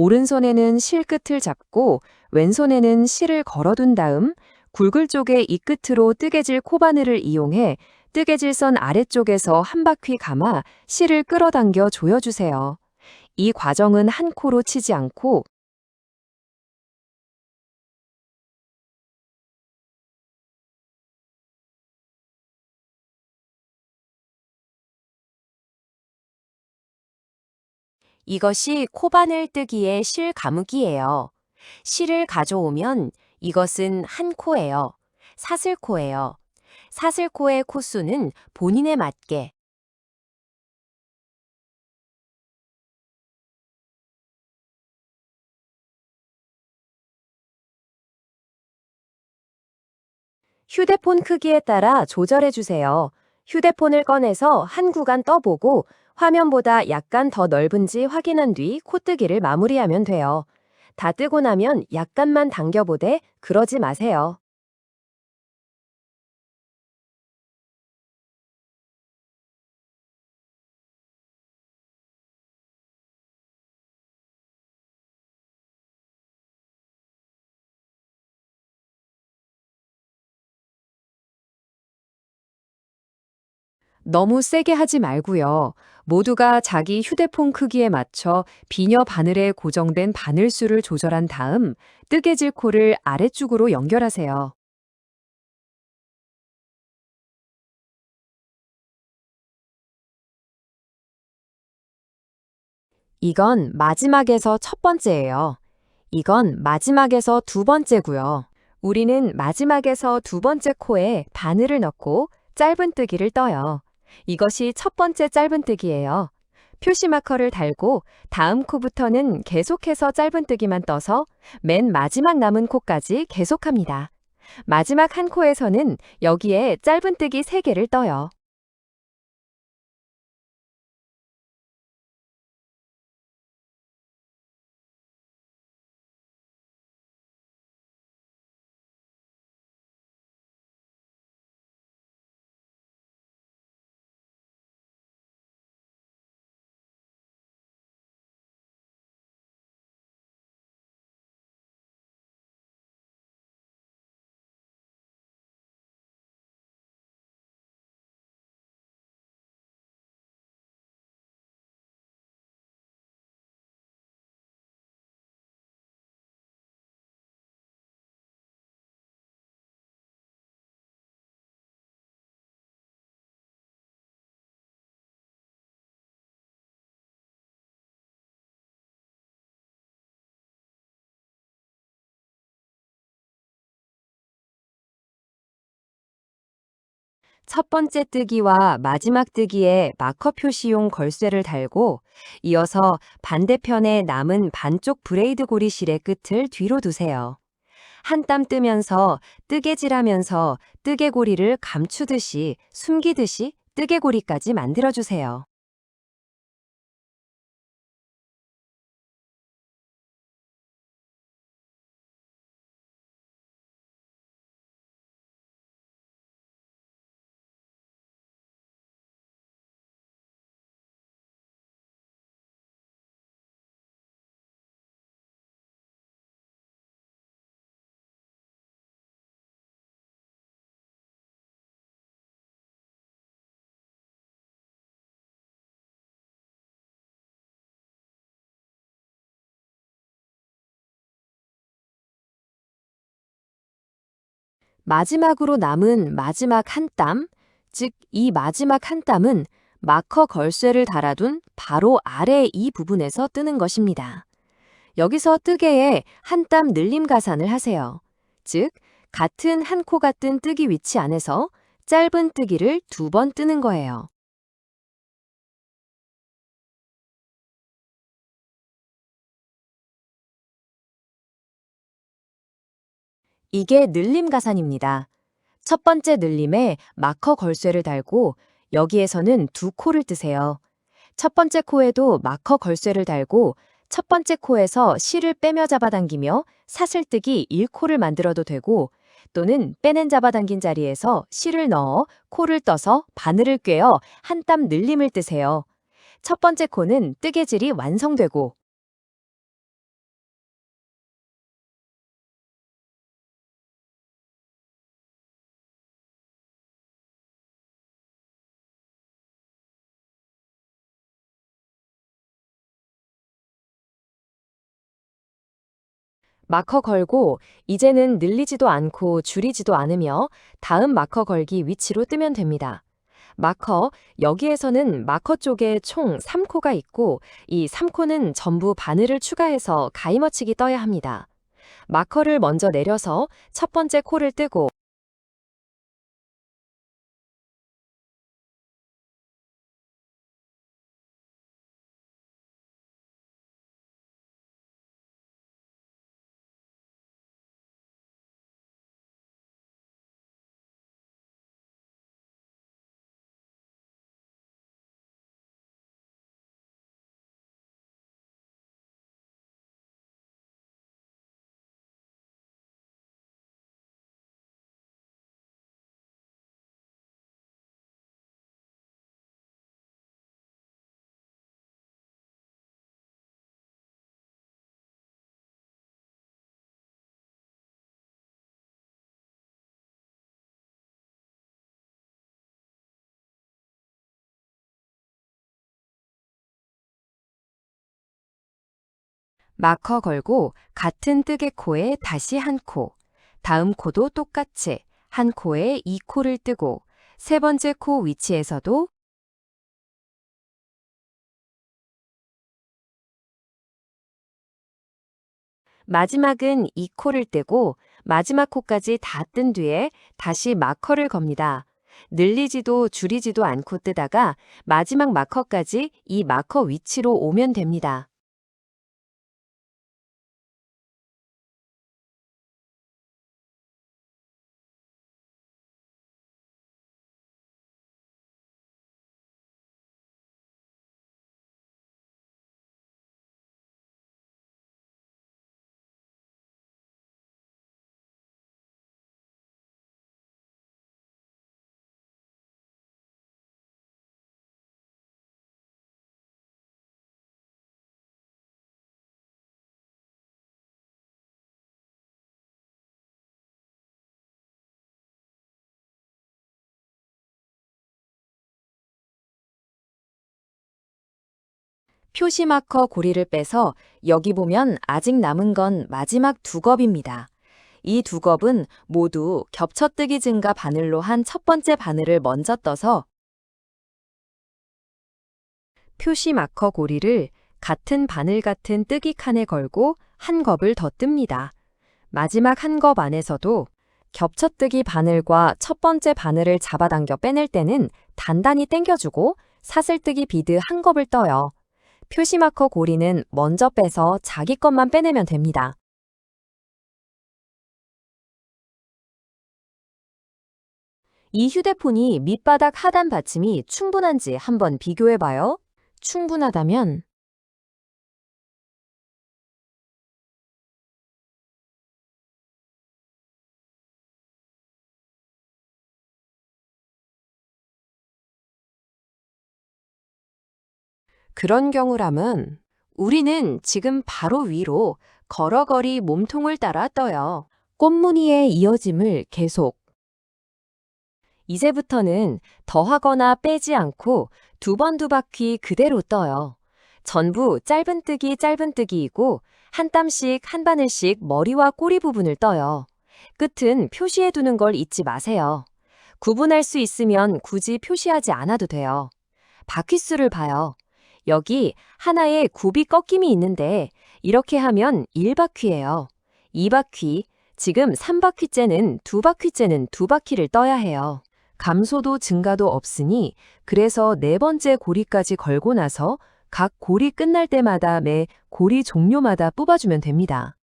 오른손에는 실 끝을 잡고 왼손에는 실을 걸어둔 다음 굵을 쪽의 이 끝으로 뜨개질 코바늘을 이용해 뜨개질 선 아래쪽에서 한 바퀴 감아 실을 끌어당겨 조여주세요. 이 과정은 한 코로 치지 않고 이것이 코바늘 뜨기의 실 가무기예요. 실을 가져오면 이것은 한 코예요. 사슬코예요. 사슬코의 코수는 본인에 맞게 휴대폰 크기에 따라 조절해 주세요. 휴대폰을 꺼내서 한 구간 떠보고 화면보다 약간 더 넓은지 확인한 뒤 코뜨기를 마무리하면 돼요. 다 뜨고 나면 약간만 당겨보되 그러지 마세요. 너무 세게 하지 말고요. 모두가 자기 휴대폰 크기에 맞춰 비녀 바늘에 고정된 바늘수를 조절한 다음 뜨개질 코를 아래쪽으로 연결하세요. 이건 마지막에서 첫 번째예요. 이건 마지막에서 두 번째고요. 우리는 마지막에서 두 번째 코에 바늘을 넣고 짧은뜨기를 떠요. 이것이 첫 번째 짧은뜨기예요. 표시 마커를 달고 다음 코부터는 계속해서 짧은뜨기만 떠서 맨 마지막 남은 코까지 계속합니다. 마지막 한 코에서는 여기에 짧은뜨기 3개를 떠요. 첫 번째 뜨기와 마지막 뜨기에 마커 표시용 걸쇠를 달고 이어서 반대편에 남은 반쪽 브레이드 고리 실의 끝을 뒤로 두세요. 한 땀 뜨면서 뜨개질하면서 뜨개고리를 감추듯이 숨기듯이 뜨개고리까지 만들어주세요. 마지막으로 남은 마지막 한 땀, 즉 이 마지막 한 땀은 마커 걸쇠를 달아둔 바로 아래 이 부분에서 뜨는 것입니다. 여기서 뜨개에 한 땀 늘림 가산을 하세요. 즉, 같은 한 코 같은 뜨기 위치 안에서 짧은 뜨기를 2번 뜨는 거예요. 이게 늘림 가산입니다. 첫 번째 늘림에 마커 걸쇠를 달고 여기에서는 2코를 뜨세요. 첫 번째 코에도 마커 걸쇠를 달고 첫 번째 코에서 실을 빼며 잡아당기며 사슬뜨기 1코를 만들어도 되고 또는 빼낸 잡아당긴 자리에서 실을 넣어 코를 떠서 바늘을 꿰어 한 땀 늘림을 뜨세요. 첫 번째 코는 뜨개질이 완성되고 마커 걸고 이제는 늘리지도 않고 줄이지도 않으며 다음 마커 걸기 위치로 뜨면 됩니다. 마커, 여기에서는 마커 쪽에 총 3코가 있고 이 3코는 전부 바늘을 추가해서 가위머치기 떠야 합니다. 마커를 먼저 내려서 첫 번째 코를 뜨고 마커 걸고 같은 뜨개 코에 다시 한 코, 다음 코도 똑같이 한 코에 2코를 뜨고 세 번째 코 위치에서도 마지막은 2코를 뜨고 마지막 코까지 다 뜬 뒤에 다시 마커를 겁니다. 늘리지도 줄이지도 않고 뜨다가 마지막 마커까지 이 마커 위치로 오면 됩니다. 표시 마커 고리를 빼서 여기 보면 아직 남은 건 마지막 두 겹입니다. 이 두 겹은 모두 겹쳐뜨기 증가 바늘로 한 첫 번째 바늘을 먼저 떠서 표시 마커 고리를 같은 바늘 같은 뜨기 칸에 걸고 한 겹을 더 뜹니다. 마지막 한 겹 안에서도 겹쳐뜨기 바늘과 첫 번째 바늘을 잡아당겨 빼낼 때는 단단히 당겨주고 사슬뜨기 비드 한 겹을 떠요. 표시 마커 고리는 먼저 빼서 자기 것만 빼내면 됩니다. 이 휴대폰이 밑바닥 하단 받침이 충분한지 한번 비교해봐요. 충분하다면 그런 경우라면 우리는 지금 바로 위로 걸어거리 몸통을 따라 떠요. 꽃무늬의 이어짐을 계속. 이제부터는 더하거나 빼지 않고 두 바퀴 그대로 떠요. 전부 짧은 뜨기이고 한 땀씩 한 바늘씩 머리와 꼬리 부분을 떠요. 끝은 표시해 두는 걸 잊지 마세요. 구분할 수 있으면 굳이 표시하지 않아도 돼요. 바퀴수를 봐요. 여기 하나에 굽이 꺾임이 있는데 이렇게 하면 1바퀴예요. 2바퀴, 지금 3바퀴째는 2바퀴째는 2바퀴를 떠야 해요. 감소도 증가도 없으니 그래서 네 번째 고리까지 걸고 나서 각 고리 끝날 때마다 매 고리 종료마다 뽑아주면 됩니다.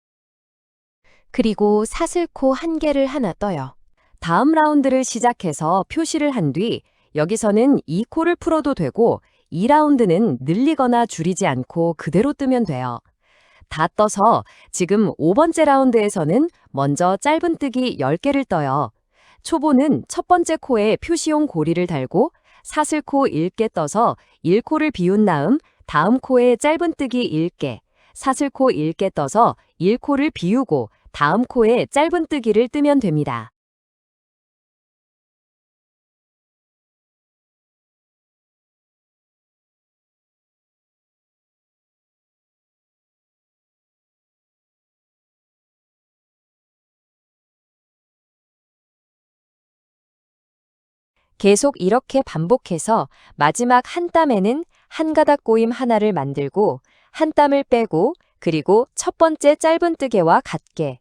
그리고 사슬코 한 개를 하나 떠요. 다음 라운드를 시작해서 표시를 한 뒤 여기서는 이 코를 풀어도 되고 2라운드는 늘리거나 줄이지 않고 그대로 뜨면 돼요. 다 떠서 지금 5번째 라운드에서는 먼저 짧은뜨기 10개를 떠요. 초보는 첫 번째 코에 표시용 고리를 달고 사슬코 1개 떠서 1코를 비운 다음 코에 짧은뜨기 1개, 사슬코 1개 떠서 1코를 비우고 다음 코에 짧은뜨기를 뜨면 됩니다. 계속 이렇게 반복해서 마지막 한 땀에는 한 가닥 꼬임 하나를 만들고 한 땀을 빼고 그리고 첫 번째 짧은뜨개와 같게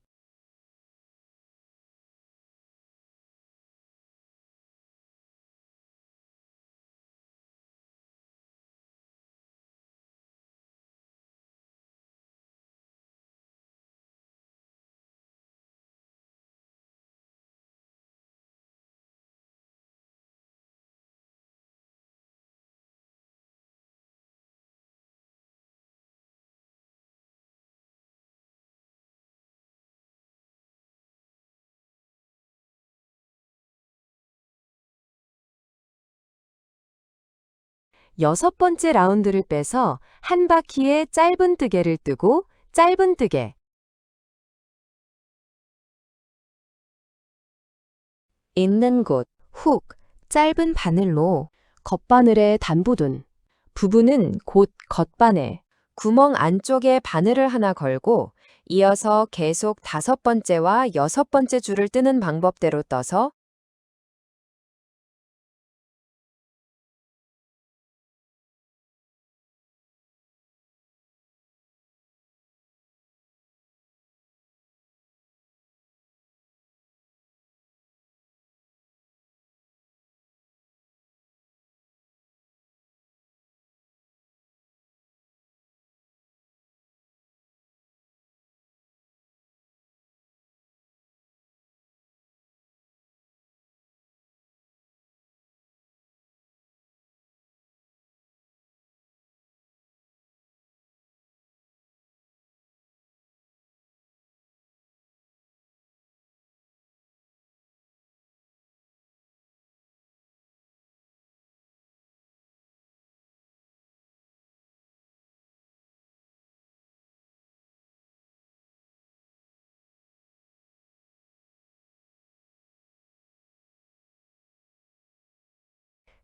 여섯 번째 라운드를 빼서 한 바퀴에 짧은뜨개를 뜨고 짧은뜨개 있는 곳, 훅, 짧은 바늘로 겉바늘에 단부분, 부분은 곧 겉바늘, 구멍 안쪽에 바늘을 하나 걸고 이어서 계속 다섯 번째와 여섯 번째 줄을 뜨는 방법대로 떠서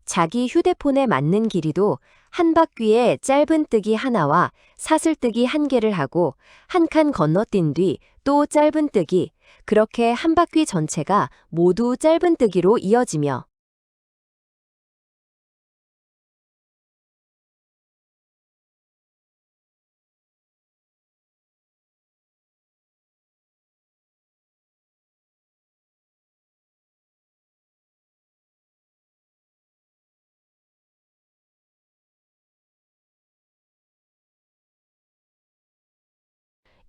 자기 휴대폰에 맞는 길이도 한 바퀴에 짧은뜨기 하나와 사슬뜨기 한 개를 하고 한 칸 건너뛴 뒤 또 짧은뜨기, 그렇게 한 바퀴 전체가 모두 짧은뜨기로 이어지며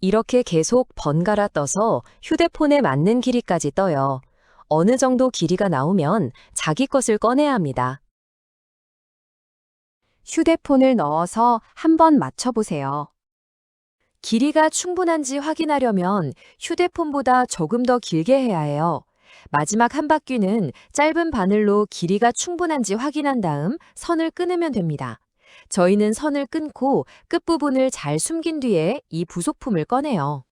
이렇게 계속 번갈아 떠서 휴대폰에 맞는 길이까지 떠요. 어느 정도 길이가 나오면 자기 것을 꺼내야 합니다. 휴대폰을 넣어서 한번 맞춰보세요. 길이가 충분한지 확인하려면 휴대폰보다 조금 더 길게 해야 해요. 마지막 한 바퀴는 짧은 바늘로 길이가 충분한지 확인한 다음 선을 끊으면 됩니다. 저희는 선을 끊고 끝부분을 잘 숨긴 뒤에 이 부속품을 꺼내요.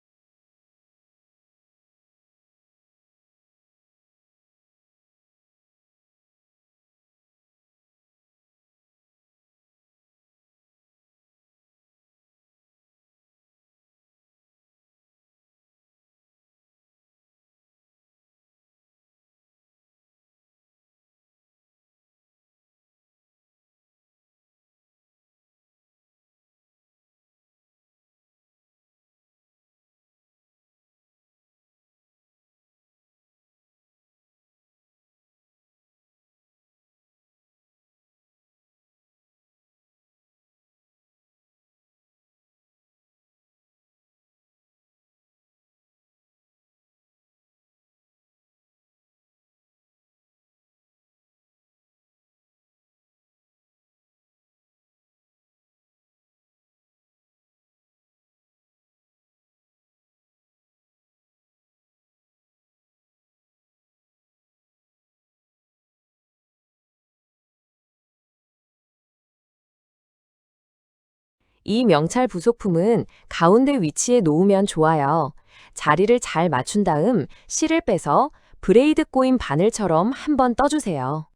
이 명찰 부속품은 가운데 위치에 놓으면 좋아요. 자리를 잘 맞춘 다음 실을 빼서 브레이드 꼬인 바늘처럼 한번 떠주세요.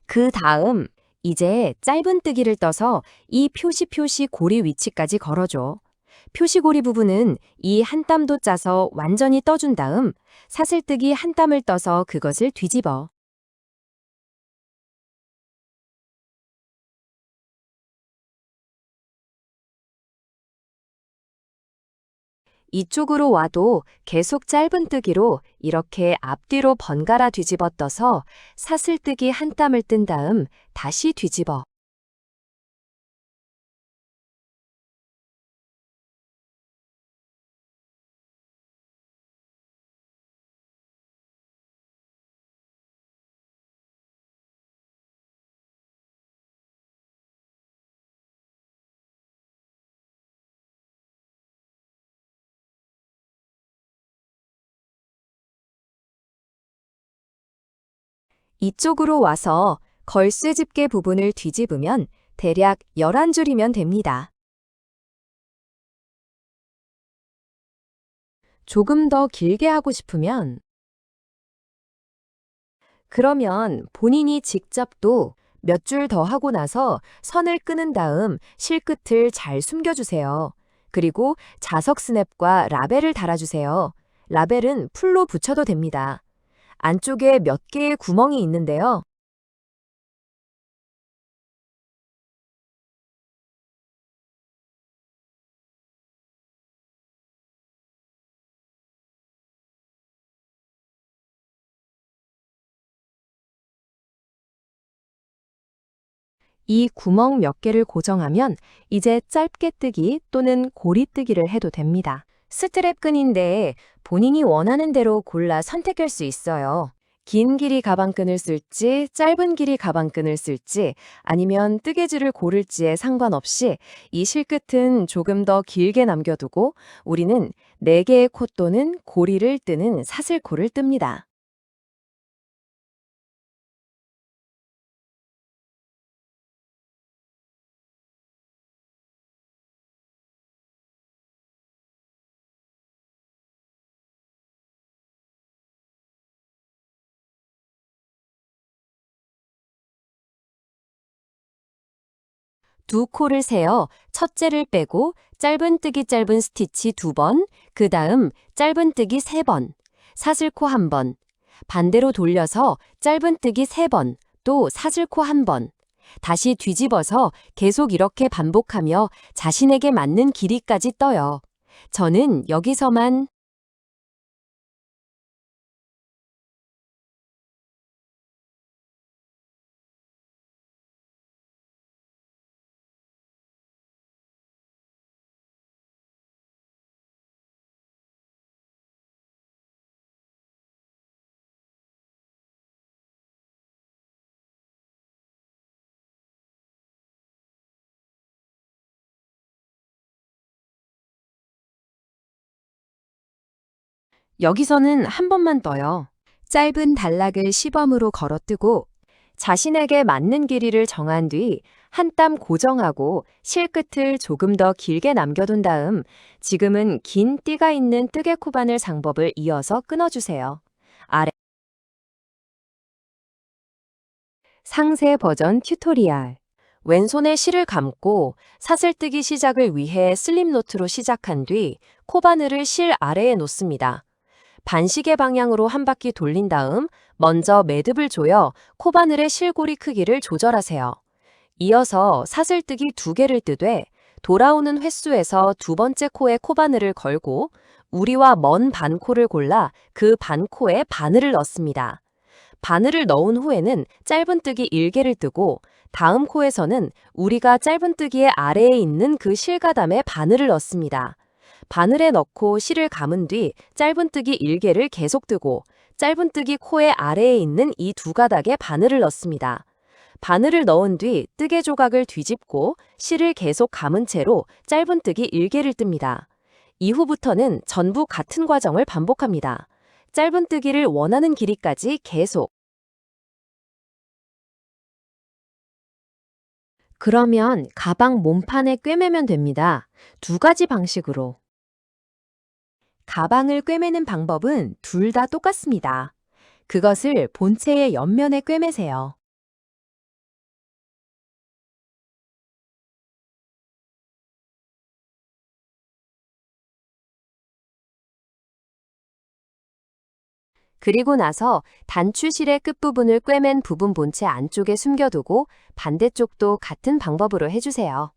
그 다음 이제 짧은뜨기를 떠서 이 표시 고리 위치까지 걸어줘. 표시고리 부분은 이 한 땀도 짜서 완전히 떠준 다음 사슬뜨기 한 땀을 떠서 그것을 뒤집어. 이쪽으로 와도 계속 짧은뜨기로 이렇게 앞뒤로 번갈아 뒤집어 떠서 사슬뜨기 한 땀을 뜬 다음 다시 뒤집어. 이쪽으로 와서 걸쇠 집게 부분을 뒤집으면 대략 11줄이면 됩니다. 조금 더 길게 하고 싶으면 그러면 본인이 직접 또 몇 줄 더 하고 나서 선을 끄는 다음 실끝을 잘 숨겨주세요. 그리고 자석 스냅과 라벨을 달아주세요. 라벨은 풀로 붙여도 됩니다. 안쪽에 몇 개의 구멍이 있는데요. 이 구멍 몇 개를 고정하면 이제 짧게 뜨기 또는 고리 뜨기를 해도 됩니다. 스트랩 끈인데 본인이 원하는 대로 골라 선택할 수 있어요. 긴 길이 가방끈을 쓸지 짧은 길이 가방끈을 쓸지 아니면 뜨개질을 고를지에 상관없이 이 실끝은 조금 더 길게 남겨두고 우리는 4개의 코 또는 고리를 뜨는 사슬코를 뜹니다. 두 코를 세어 첫째를 빼고 짧은뜨기 짧은 스티치 2번, 그 다음 짧은뜨기 3번, 사슬코 1번, 반대로 돌려서 짧은뜨기 3번, 또 사슬코 1번, 다시 뒤집어서 계속 이렇게 반복하며 자신에게 맞는 길이까지 떠요. 저는 여기서만 여기서는 한 번만 떠요. 짧은 단락을 시범으로 걸어뜨고 자신에게 맞는 길이를 정한 뒤 한 땀 고정하고 실끝을 조금 더 길게 남겨둔 다음 지금은 긴 띠가 있는 뜨개 코바늘 장법을 이어서 끊어주세요. 아래 상세 버전 튜토리얼 왼손에 실을 감고 사슬뜨기 시작을 위해 슬립노트로 시작한 뒤 코바늘을 실 아래에 놓습니다. 반시계 방향으로 한 바퀴 돌린 다음 먼저 매듭을 조여 코바늘의 실고리 크기를 조절하세요. 이어서 사슬뜨기 2개를 뜨되 돌아오는 횟수에서 두 번째 코에 코바늘을 걸고 우리와 먼 반코를 골라 그 반코에 바늘을 넣습니다. 바늘을 넣은 후에는 짧은뜨기 1개를 뜨고 다음 코에서는 우리가 짧은뜨기의 아래에 있는 그 실가담에 바늘을 넣습니다. 바늘에 넣고 실을 감은 뒤 짧은뜨기 1개를 계속 뜨고 짧은뜨기 코의 아래에 있는 이 두 가닥에 바늘을 넣습니다. 바늘을 넣은 뒤 뜨개 조각을 뒤집고 실을 계속 감은 채로 짧은뜨기 1개를 뜹니다. 이후부터는 전부 같은 과정을 반복합니다. 짧은뜨기를 원하는 길이까지 계속. 그러면 가방 몸판에 꿰매면 됩니다. 두 가지 방식으로. 가방을 꿰매는 방법은 둘 다 똑같습니다. 그것을 본체의 옆면에 꿰매세요. 그리고 나서 단추실의 끝부분을 꿰맨 부분 본체 안쪽에 숨겨두고 반대쪽도 같은 방법으로 해주세요.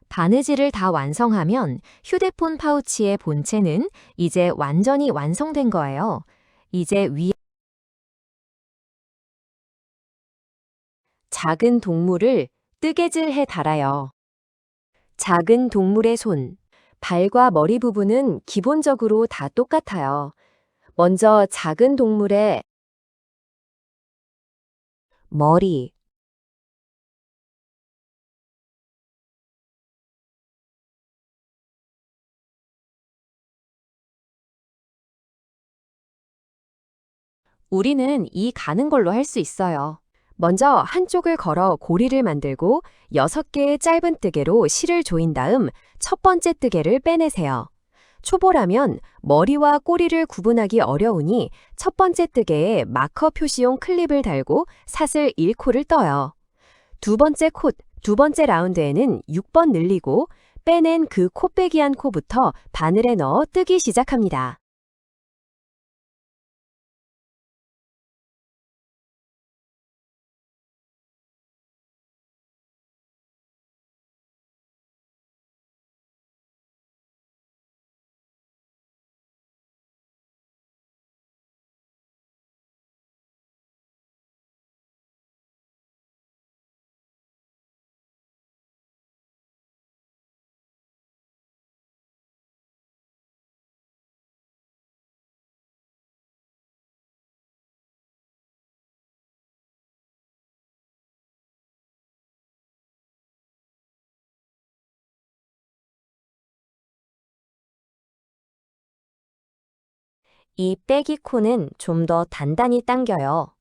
바느질을 다 완성하면 휴대폰 파우치의 본체는 이제 완전히 완성된 거예요. 이제 위에 작은 동물을 뜨개질해 달아요. 작은 동물의 손, 발과 머리 부분은 기본적으로 다 똑같아요. 먼저 작은 동물의 머리, 우리는 이 가는 걸로 할 수 있어요. 먼저 한쪽을 걸어 고리를 만들고 6개의 짧은 뜨개로 실을 조인 다음 첫 번째 뜨개를 빼내세요. 초보라면 머리와 꼬리를 구분하기 어려우니 첫 번째 뜨개에 마커 표시용 클립을 달고 사슬 1코를 떠요. 두 번째 라운드에는 6번 늘리고 빼낸 그 코 빼기 한 코부터 바늘에 넣어 뜨기 시작합니다. 이 빼기 코는 좀 더 단단히 당겨요.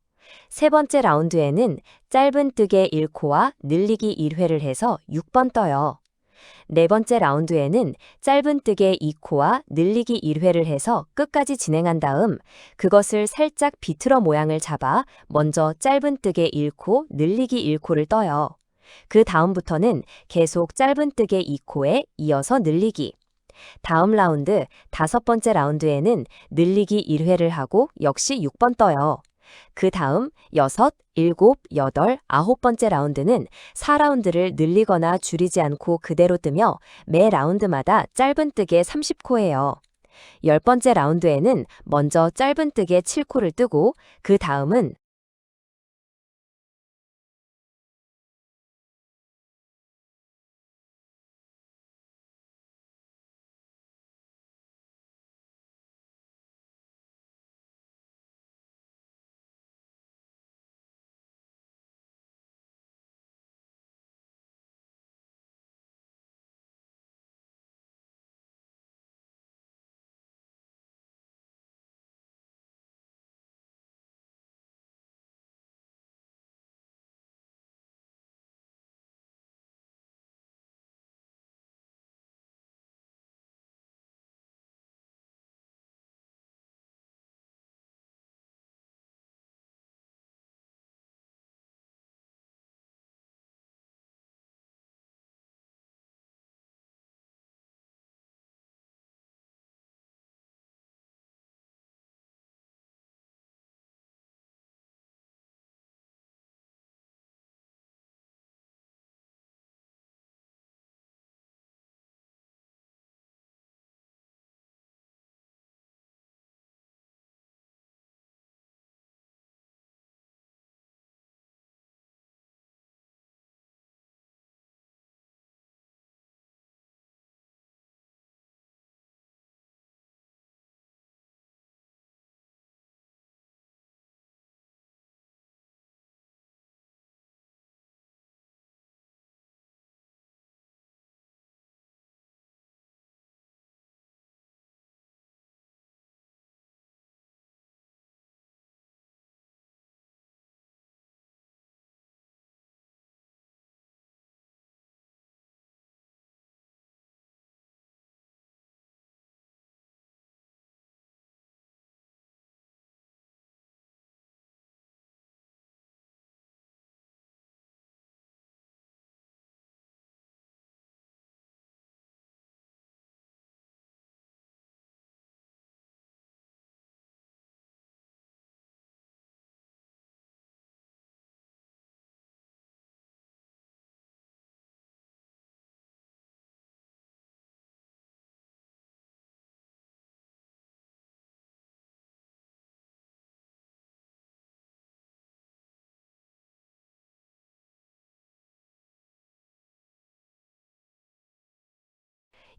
세 번째 라운드에는 짧은 뜨개 1코와 늘리기 1회를 해서 6번 떠요. 네 번째 라운드에는 짧은 뜨개 2코와 늘리기 1회를 해서 끝까지 진행한 다음 그것을 살짝 비틀어 모양을 잡아 먼저 짧은 뜨개 1코, 늘리기 1코를 떠요. 그 다음부터는 계속 짧은 뜨개 2코에 이어서 늘리기. 다음 라운드, 다섯 번째 라운드에는 늘리기 1회를 하고 역시 6번 떠요. 그 다음 6, 7, 8, 아홉 번째 라운드는 4라운드를 늘리거나 줄이지 않고 그대로 뜨며 매 라운드마다 짧은 뜨개 30코예요. 열 번째 라운드에는 먼저 짧은 뜨개 7코를 뜨고 그 다음은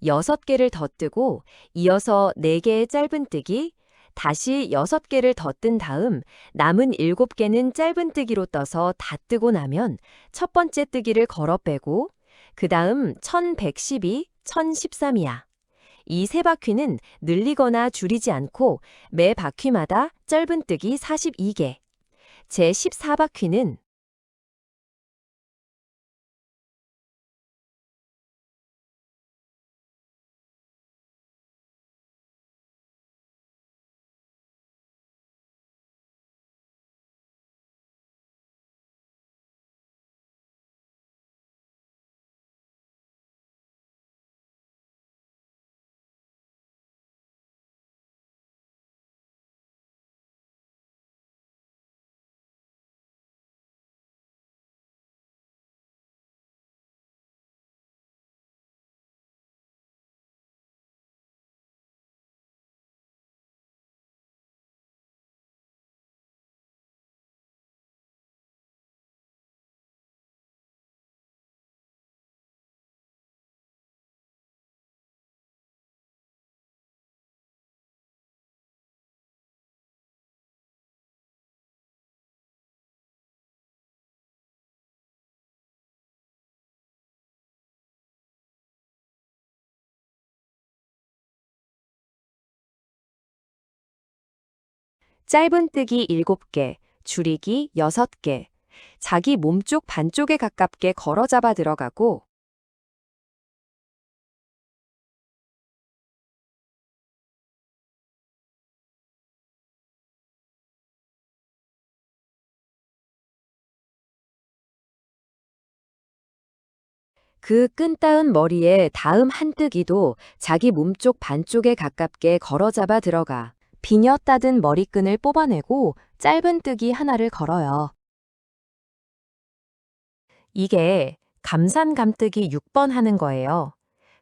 6개를 더 뜨고 이어서 4개의 짧은뜨기, 다시 6개를 더 뜬 다음 남은 7개는 짧은뜨기로 떠서 다 뜨고 나면 첫 번째 뜨기를 걸어 빼고 그 다음 1112, 1013이야. 이 세 바퀴는 늘리거나 줄이지 않고 매 바퀴마다 짧은뜨기 42개. 제 14바퀴는 짧은뜨기 7개, 줄이기 6개. 자기 몸쪽 반쪽에 가깝게 걸어 잡아 들어가고 그 끈 따은 머리에 다음 한 뜨기도 자기 몸쪽 반쪽에 가깝게 걸어 잡아 들어가. 비녀 따든 머리끈을 뽑아내고 짧은 뜨기 하나를 걸어요. 이게 감산감뜨기 6번 하는 거예요.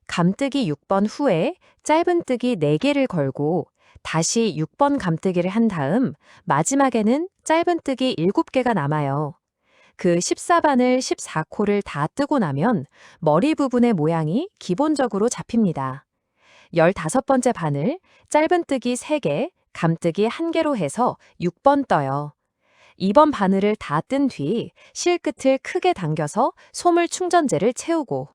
감뜨기 6번 후에 짧은뜨기 4개를 걸고 다시 6번 감뜨기를 한 다음 마지막에는 짧은뜨기 7개가 남아요. 그 14반을 14코를 다 뜨고 나면 머리 부분의 모양이 기본적으로 잡힙니다. 15번째 반을 짧은뜨기 3개, 감뜨기 1개로 해서 6번 떠요. 이번 바늘을 다 뜬 뒤 실끝을 크게 당겨서 소물 충전재를 채우고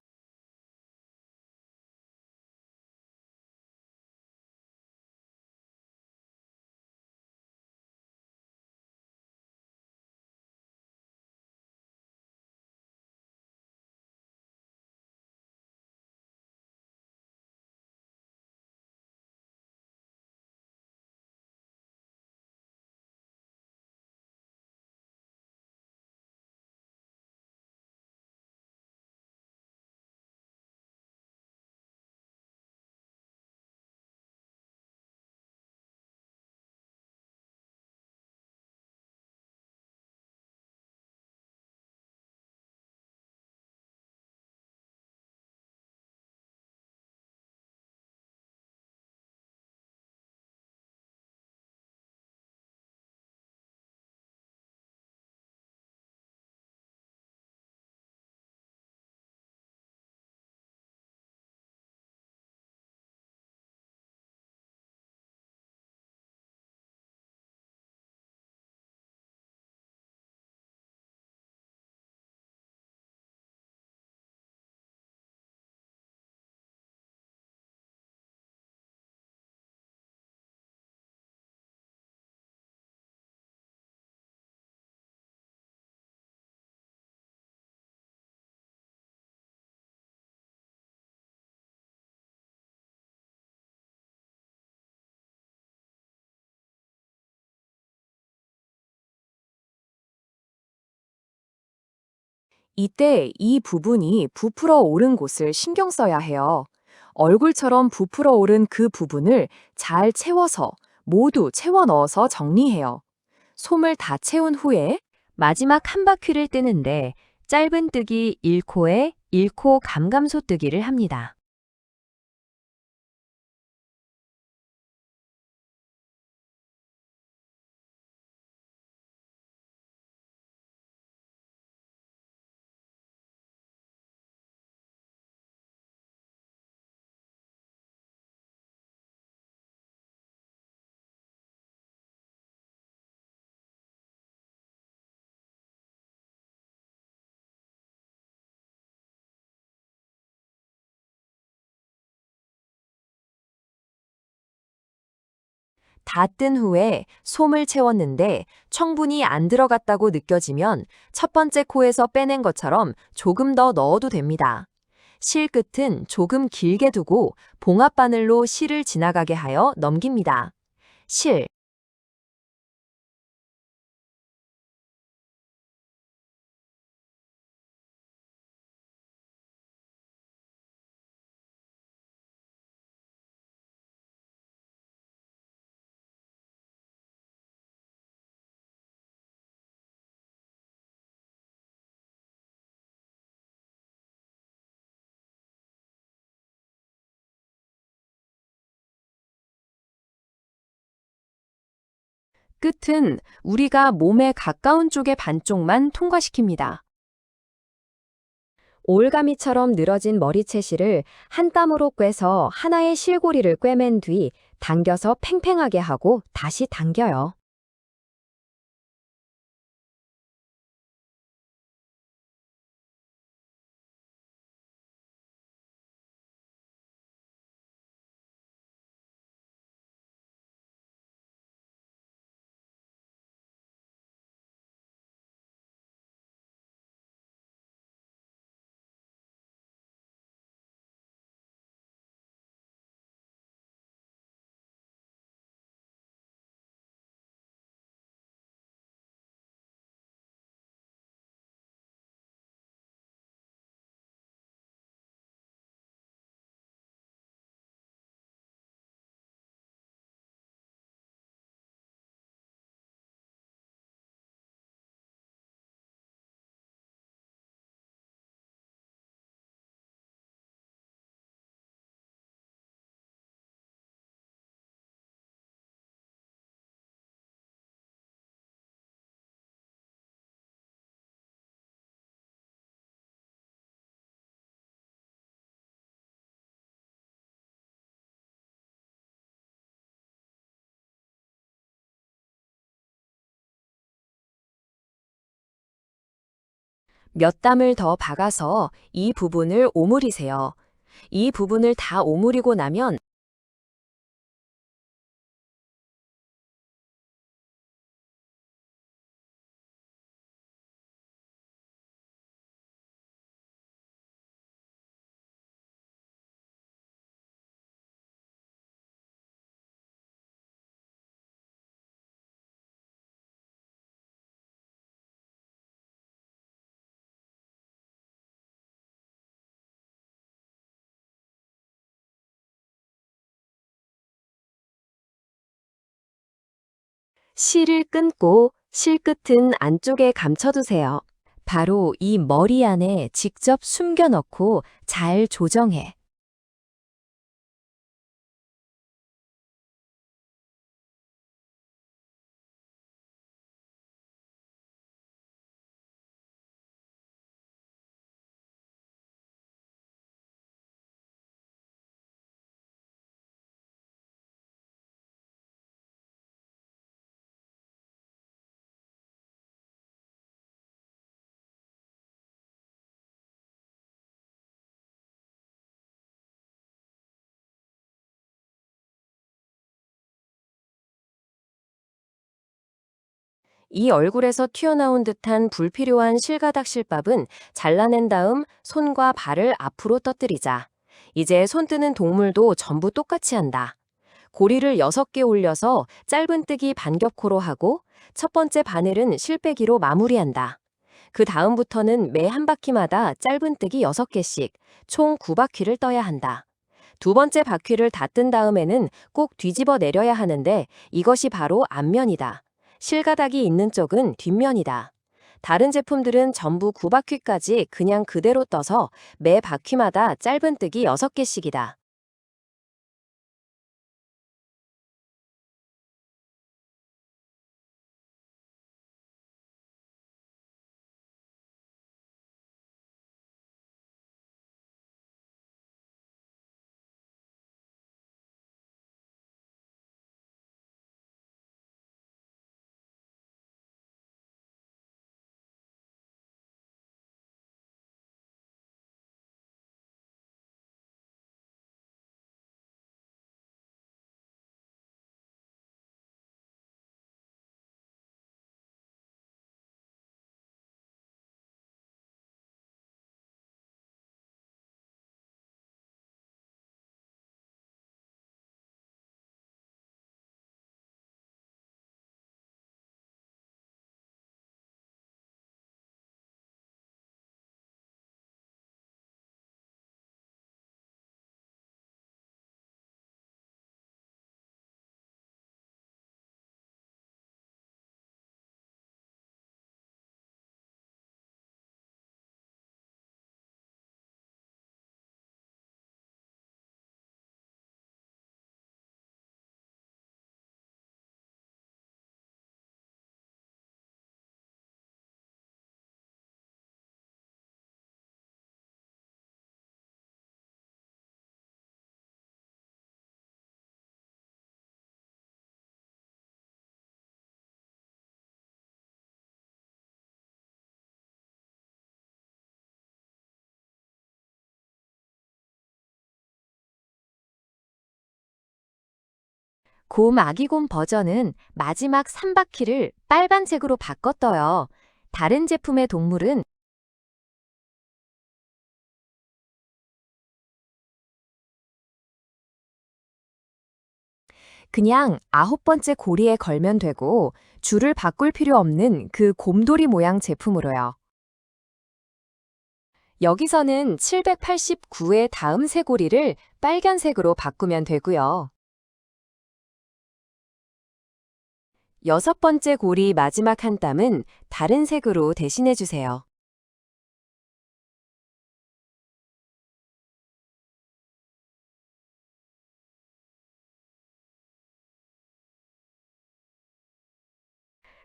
이때 이 부분이 부풀어 오른 곳을 신경 써야 해요. 얼굴처럼 부풀어 오른 그 부분을 잘 채워서 모두 채워 넣어서 정리해요. 솜을 다 채운 후에 마지막 한 바퀴를 뜨는데 짧은 뜨기 1코에 1코 감감소 뜨기를 합니다. 다 뜬 후에 솜을 채웠는데 청분이 안 들어갔다고 느껴지면 첫 번째 코에서 빼낸 것처럼 조금 더 넣어도 됩니다. 실 끝은 조금 길게 두고 봉합바늘로 실을 지나가게 하여 넘깁니다. 실, 끝은 우리가 몸에 가까운 쪽의 반쪽만 통과시킵니다. 올가미처럼 늘어진 머리채실을 한 땀으로 꿰서 하나의 실고리를 꿰맨 뒤 당겨서 팽팽하게 하고 다시 당겨요. 몇 땀을 더 박아서 이 부분을 오므리세요. 이 부분을 다 오므리고 나면 실을 끊고 실 끝은 안쪽에 감춰두세요. 바로 이 머리 안에 직접 숨겨 넣고 잘 조정해. 이 얼굴에서 튀어나온 듯한 불필요한 실가닥 실밥은 잘라낸 다음 손과 발을 앞으로 떠뜨리자. 이제 손 뜨는 동물도 전부 똑같이 한다. 고리를 6개 올려서 짧은뜨기 반겹코로 하고 첫 번째 바늘은 실빼기로 마무리한다. 그 다음부터는 매 한 바퀴마다 짧은뜨기 6개씩 총 9바퀴를 떠야 한다. 두 번째 바퀴를 다 뜬 다음에는 꼭 뒤집어 내려야 하는데 이것이 바로 앞면이다. 실가닥이 있는 쪽은 뒷면이다. 다른 제품들은 전부 9바퀴까지 그냥 그대로 떠서 매 바퀴마다 짧은뜨기 6개씩이다. 곰 아기곰 버전은 마지막 3바퀴를 빨간색으로 바꿔 떠요. 다른 제품의 동물은 그냥 9번째 고리에 걸면 되고 줄을 바꿀 필요 없는 그 곰돌이 모양 제품으로요. 여기서는 789의 다음 세 고리를 빨간색으로 바꾸면 되고요. 6번째 고리 마지막 한 땀은 다른 색으로 대신해 주세요.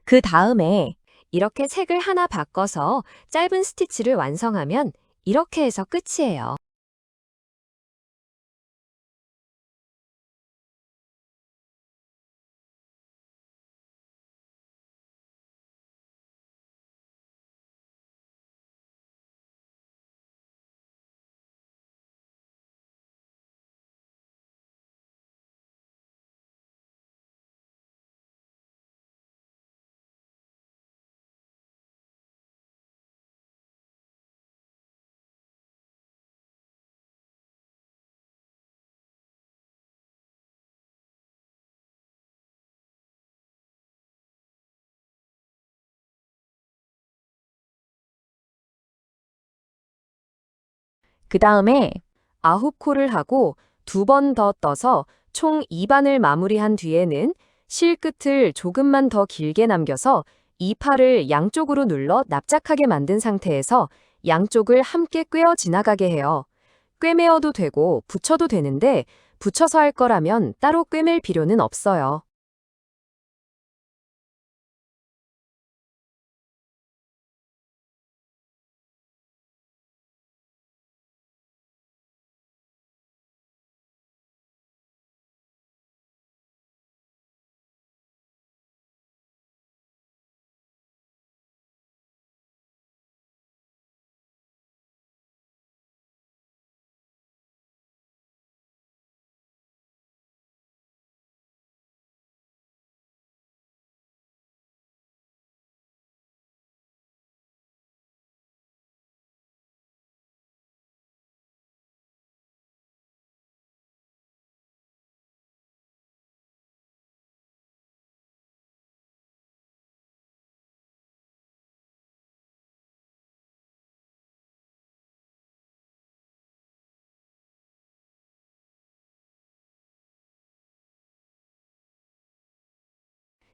그 다음에 이렇게 색을 하나 바꿔서 짧은 스티치를 완성하면 이렇게 해서 끝이에요. 그 다음에 9코를 하고 2번 더 떠서 총 2반을 마무리한 뒤에는 실 끝을 조금만 더 길게 남겨서 이 팔을 양쪽으로 눌러 납작하게 만든 상태에서 양쪽을 함께 꿰어 지나가게 해요. 꿰매어도 되고 붙여도 되는데 붙여서 할 거라면 따로 꿰맬 필요는 없어요.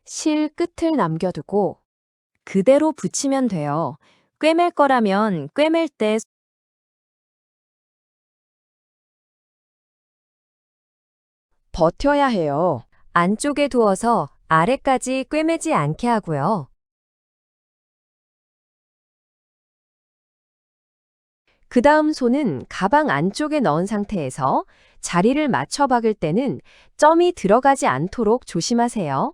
실 끝을 남겨두고 그대로 붙이면 돼요. 꿰맬 거라면 꿰맬 때 버텨야 해요. 안쪽에 두어서 아래까지 꿰매지 않게 하고요. 그 다음 손은 가방 안쪽에 넣은 상태에서 자리를 맞춰 박을 때는 점이 들어가지 않도록 조심하세요.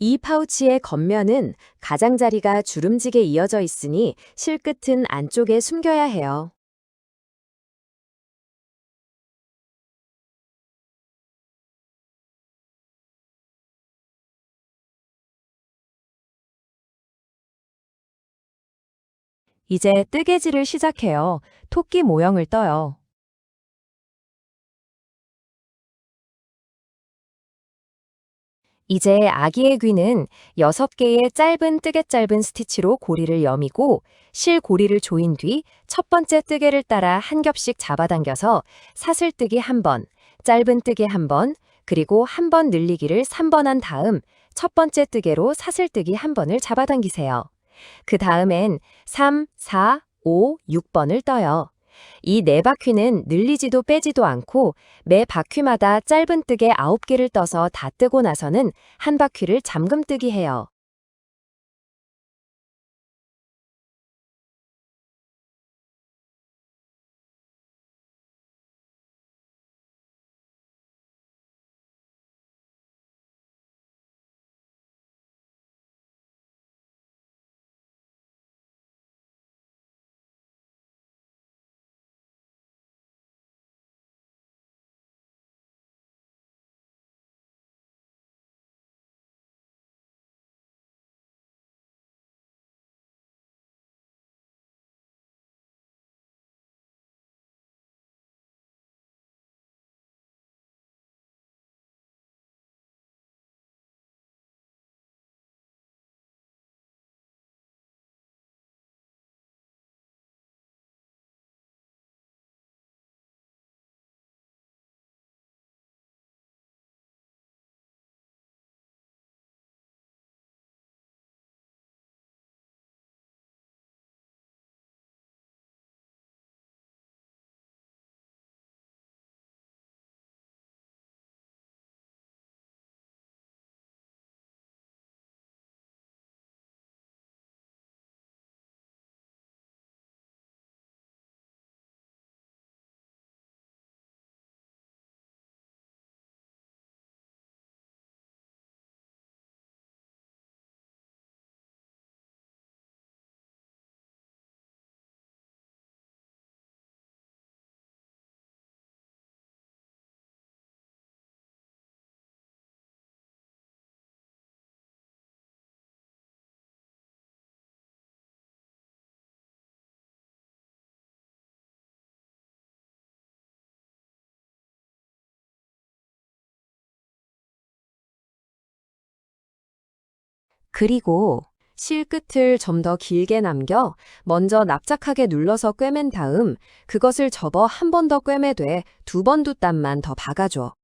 이 파우치의 겉면은 가장자리가 주름지게 이어져 있으니 실끝은 안쪽에 숨겨야 해요. 이제 뜨개질을 시작해요. 토끼 모형을 떠요. 이제 아기의 귀는 6개의 짧은 뜨개 짧은 스티치로 고리를 여미고 실 고리를 조인 뒤 첫 번째 뜨개를 따라 한 겹씩 잡아당겨서 사슬뜨기 1번, 짧은 뜨개 1번, 그리고 1번 늘리기를 3번 한 다음 첫 번째 뜨개로 사슬뜨기 한 번을 잡아당기세요. 그 다음엔 3, 4, 5, 6번을 떠요. 이 네 바퀴는 늘리지도 빼지도 않고 매 바퀴마다 짧은 뜨개 9개를 떠서 다 뜨고 나서는 한 바퀴를 잠금뜨기 해요. 그리고 실 끝을 좀 더 길게 남겨 먼저 납작하게 눌러서 꿰맨 다음 그것을 접어 한 번 더 꿰매되 두 번 두 단만 더 박아줘.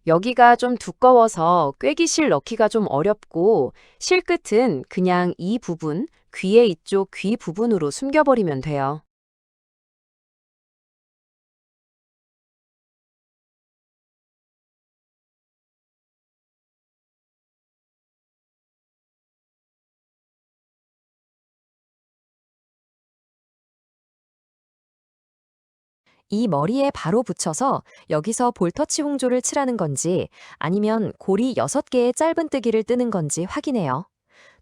여기가 좀 두꺼워서 꿰기실 넣기가 좀 어렵고 실 끝은 그냥 이 부분, 귀의 이쪽 귀 부분으로 숨겨버리면 돼요. 이 머리에 바로 붙여서 여기서 볼터치 홍조를 칠하는 건지 아니면 고리 6개의 짧은뜨기를 뜨는 건지 확인해요.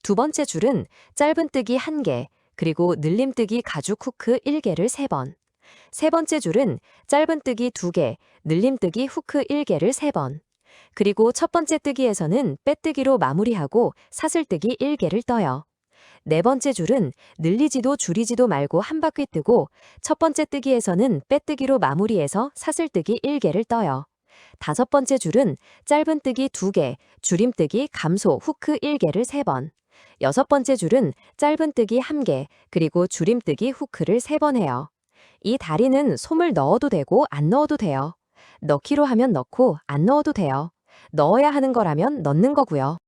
두 번째 줄은 짧은뜨기 1개, 그리고 늘림뜨기 가죽 후크 1개를 3번. 세 번째 줄은 짧은뜨기 2개, 늘림뜨기 후크 1개를 3번. 그리고 첫 번째 뜨기에서는 빼뜨기로 마무리하고 사슬뜨기 1개를 떠요. 네 번째 줄은 늘리지도 줄이지도 말고 한 바퀴 뜨고 첫 번째 뜨기에서는 빼뜨기로 마무리해서 사슬뜨기 1개를 떠요. 다섯 번째 줄은 짧은뜨기 2개, 줄임뜨기 감소 후크 1개를 3번. 여섯 번째 줄은 짧은뜨기 1개, 그리고 줄임뜨기 후크를 3번 해요. 이 다리는 솜을 넣어도 되고 안 넣어도 돼요. 넣기로 하면 넣고 안 넣어도 돼요. 넣어야 하는 거라면 넣는 거고요.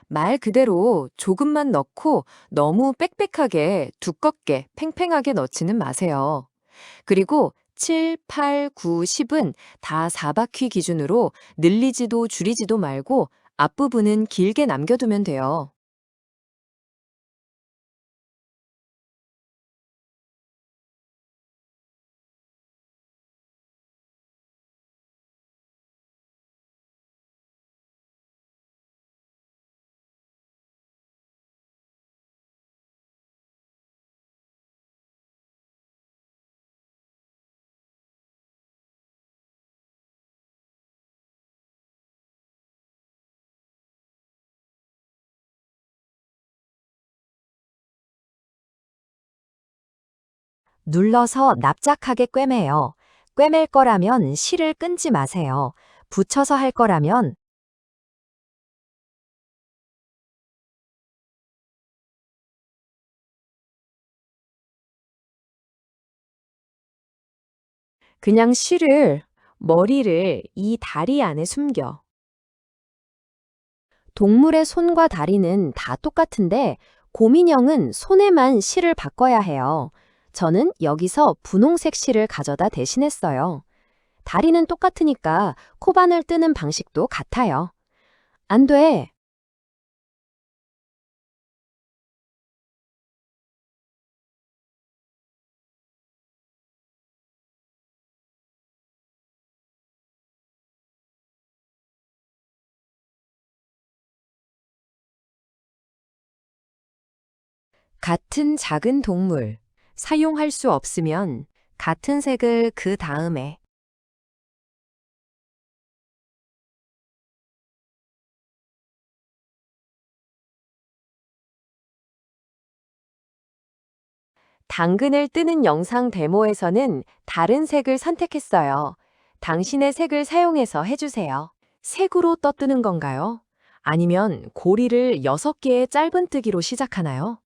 말 그대로 조금만 넣고 너무 빽빽하게, 두껍게, 팽팽하게 넣지는 마세요. 그리고 7, 8, 9, 10은 다 4바퀴 기준으로 늘리지도 줄이지도 말고 앞부분은 길게 남겨두면 돼요. 눌러서 납작하게 꿰매요. 꿰맬 거라면 실을 끈지 마세요. 붙여서 할 거라면 그냥 실을, 머리를 이 다리 안에 숨겨. 동물의 손과 다리는 다 똑같은데 곰인형은 손에만 실을 바꿔야 해요. 저는 여기서 분홍색 실을 가져다 대신했어요. 다리는 똑같으니까 코바늘 뜨는 방식도 같아요. 안 돼. 같은 작은 동물. 사용할 수 없으면 같은 색을 그 다음에 당근을 뜨는 영상 데모에서는 다른 색을 선택했어요. 당신의 색을 사용해서 해주세요. 색으로 떠뜨는 건가요? 아니면 고리를 6개의 짧은뜨기로 시작하나요?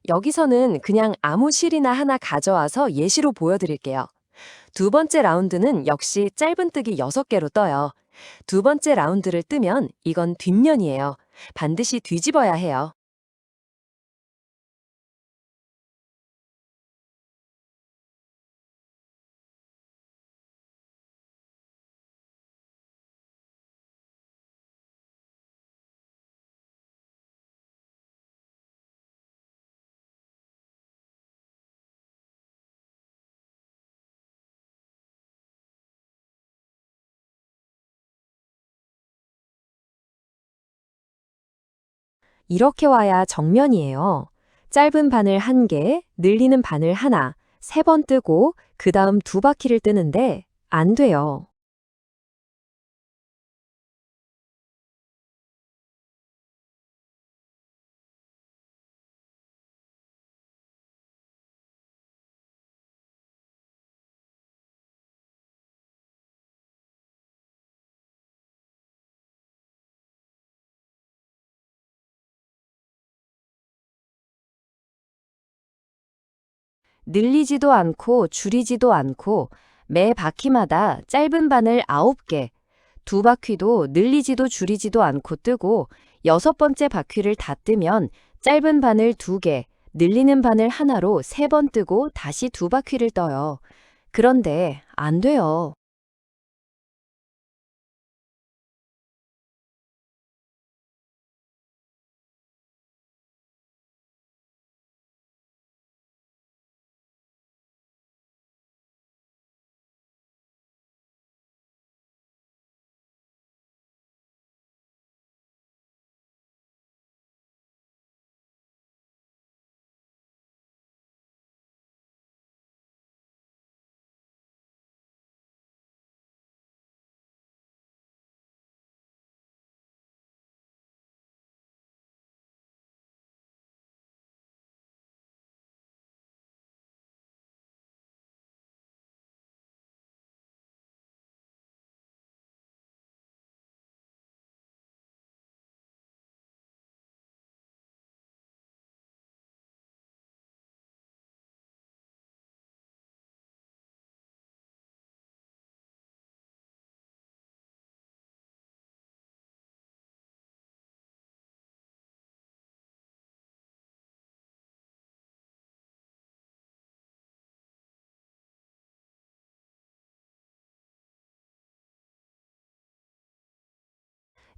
여기서는 그냥 아무 실이나 하나 가져와서 예시로 보여드릴게요. 두 번째 라운드는 역시 짧은뜨기 6개로 떠요. 두 번째 라운드를 뜨면 이건 뒷면이에요. 반드시 뒤집어야 해요. 이렇게 와야 정면이에요. 짧은 바늘 1개, 늘리는 바늘 하나, 3번 뜨고 그 다음 2바퀴를 뜨는데 안 돼요. 늘리지도 않고 줄이지도 않고 매 바퀴마다 짧은 바늘 9개, 2바퀴도 늘리지도 줄이지도 않고 뜨고 6번째 바퀴를 다 뜨면 짧은 바늘 2개, 늘리는 바늘 하나로 3번 뜨고 다시 2바퀴를 떠요. 그런데 안 돼요.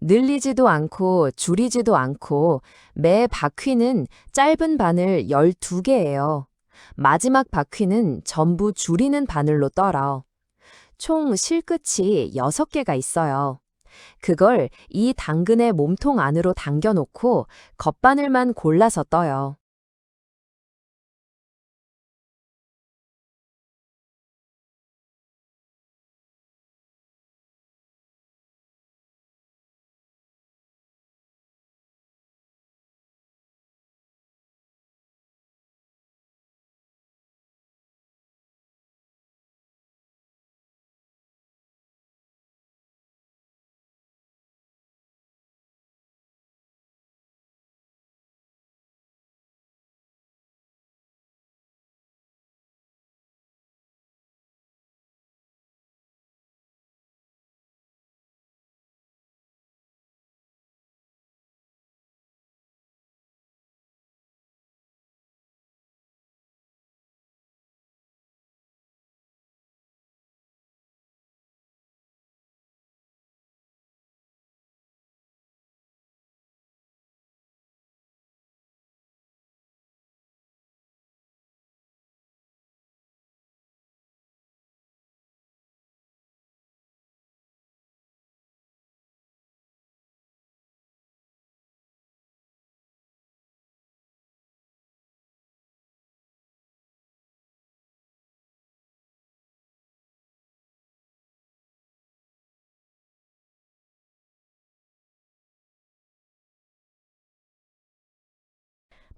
늘리지도 않고 줄이지도 않고 매 바퀴는 짧은 바늘 12개예요. 마지막 바퀴는 전부 줄이는 바늘로 떨어. 총 실끝이 6개가 있어요. 그걸 이 당근의 몸통 안으로 당겨 놓고 겉바늘만 골라서 떠요.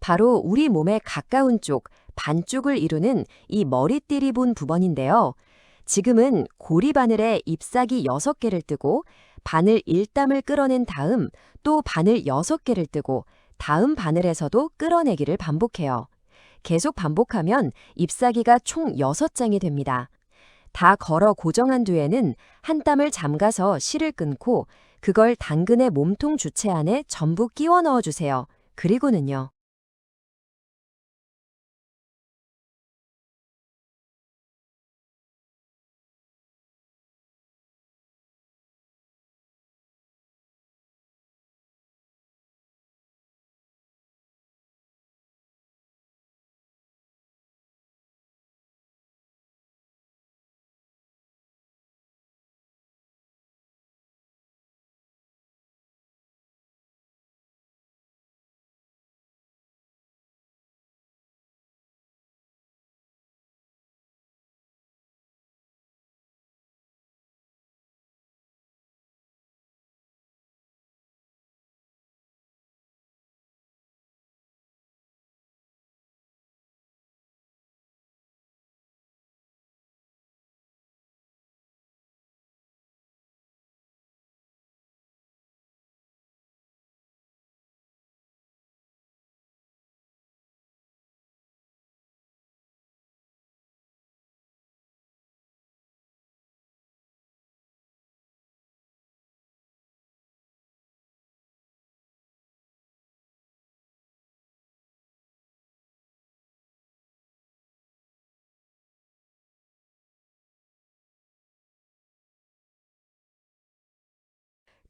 바로 우리 몸의 가까운 쪽, 반쪽을 이루는 이 머리띠리 본 부분인데요. 지금은 고리 바늘에 잎사귀 6개를 뜨고 바늘 1담을 끌어낸 다음 또 바늘 6개를 뜨고 다음 바늘에서도 끌어내기를 반복해요. 계속 반복하면 잎사귀가 총 6장이 됩니다. 다 걸어 고정한 뒤에는 한 땀을 잠가서 실을 끊고 그걸 당근의 몸통 주체 안에 전부 끼워 넣어주세요. 그리고는요.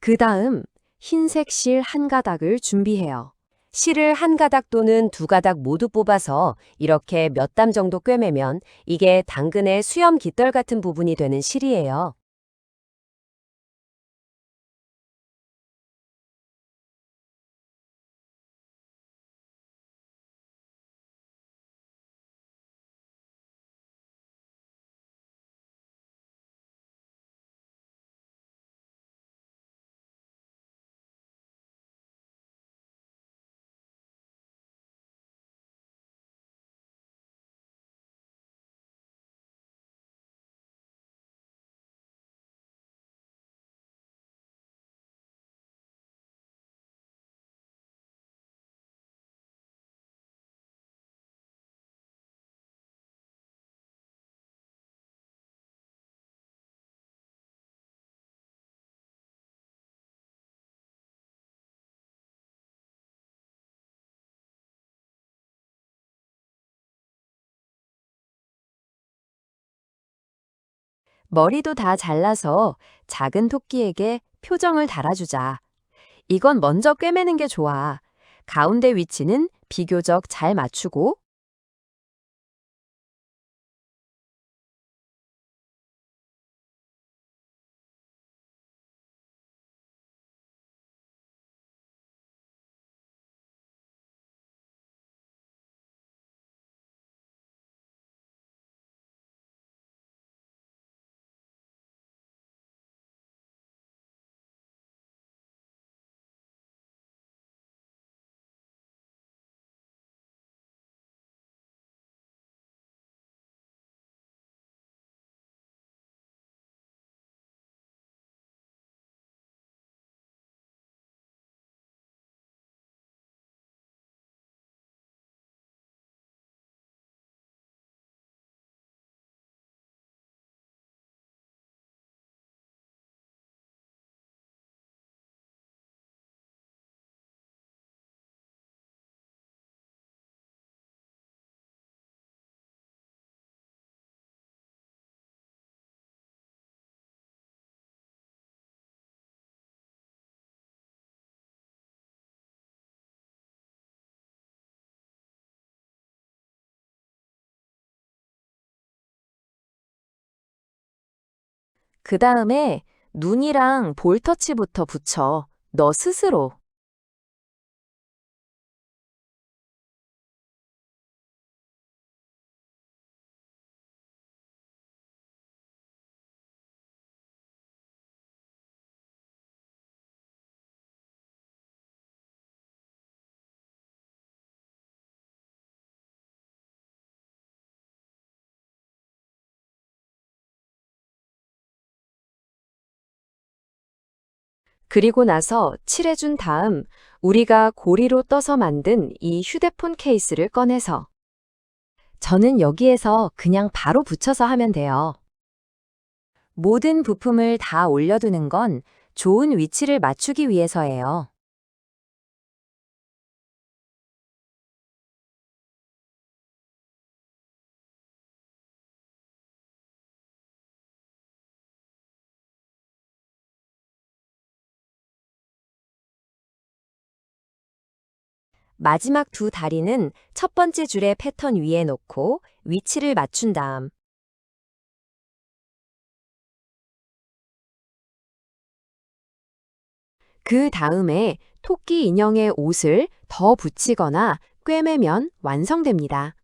그 다음 흰색 실 한 가닥을 준비해요. 실을 한 가닥 또는 두 가닥 모두 뽑아서 이렇게 몇 담 정도 꿰매면 이게 당근의 수염 깃털 같은 부분이 되는 실이에요. 머리도 다 잘라서 작은 토끼에게 표정을 달아주자. 이건 먼저 꿰매는 게 좋아. 가운데 위치는 비교적 잘 맞추고 그 다음에 눈이랑 볼터치부터 붙여. 너 스스로. 그리고 나서 칠해준 다음 우리가 고리로 떠서 만든 이 휴대폰 케이스를 꺼내서 저는 여기에서 그냥 바로 붙여서 하면 돼요. 모든 부품을 다 올려두는 건 좋은 위치를 맞추기 위해서예요. 마지막 두 다리는 첫 번째 줄의 패턴 위에 놓고 위치를 맞춘 다음 그 다음에 토끼 인형의 옷을 더 붙이거나 꿰매면 완성됩니다.